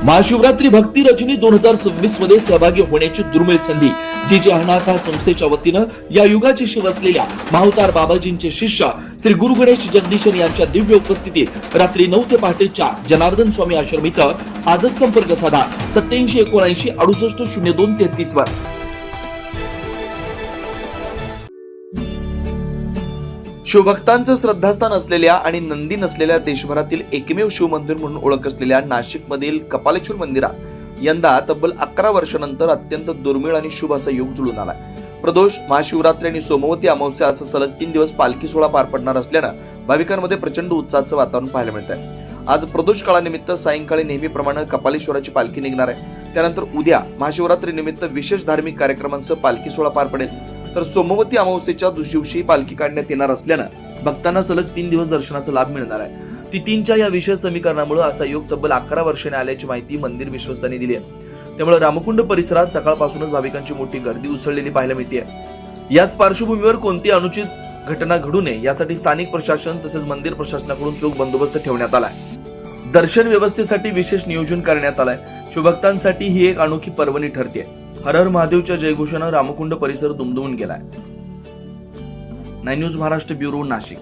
महाशिवरात्री भक्ती रजनी 2026 मध्ये सहभागी होण्याची दुर्मिळ संधी जी अनाथ संस्थेच्या वतीनं या युगाची शिव असलेल्या माहुतार बाबाजींचे शिष्य श्री गुरु गणेश जगदीशन यांच्या दिव्य उपस्थितीत रात्री 9 ते पहाटे 4 जनार्दन स्वामी आश्रम इथं आजच संपर्क साधा 8779680233 वर. शिवभक्तांचं श्रद्धास्थान असलेल्या आणि नंदी नसलेल्या देशभरातील एकमेव शिव मंदिर म्हणून ओळख असलेल्या नाशिक मधील कपालेश्वर मंदिरात यंदा तब्बल 11 वर्षानंतर अत्यंत दुर्मिळ आणि शुभ असा योग जुळून आलाय. प्रदोष, महाशिवरात्री आणि सोमवती अमावस्या असं सलग 3 दिवस पालखी सोहळा पार पडणार असल्यानं भाविकांमध्ये प्रचंड उत्साहाचं वातावरण पाहायला मिळत आहे. आज प्रदोष काळानिमित्त सायंकाळी नेहमीप्रमाणे कपालेश्वराची पालखी निघणार आहे. त्यानंतर उद्या महाशिवरात्री निमित्त विशेष धार्मिक कार्यक्रमांसह पालखी सोहळा पार पडेल. तर सोमवती अमावस्येच्या दिवशी पालखी काढण्यात येणार असल्यानं भक्तांना सलग 3 दिवस दर्शनाचा लाभ मिळणार आहे. तिथींच्या या विशेष समीकरणामुळे असा योग तब्बल 11 वर्षांनी आल्याची माहिती मंदिर विश्वस्तांनी दिली आहे. त्यामुळे रामकुंड परिसरात सकाळपासूनच भाविकांची मोठी गर्दी उसळलेली पाहायला मिळते. याच पार्श्वभूमीवर कोणती अनुचित घटना घडू नये यासाठी स्थानिक प्रशासन तसेच मंदिर प्रशासनाकडून चोख बंदोबस्त ठेवण्यात आलाय. दर्शन व्यवस्थेसाठी विशेष नियोजन करण्यात आलंय. शिवभक्तांसाठी ही एक अनोखी पर्वणी ठरते. हर हर महादेवच्या जयघोषानं रामकुंड परिसर दुमदुमून गेलाय. 9 न्यूज महाराष्ट्र ब्युरो, नाशिक.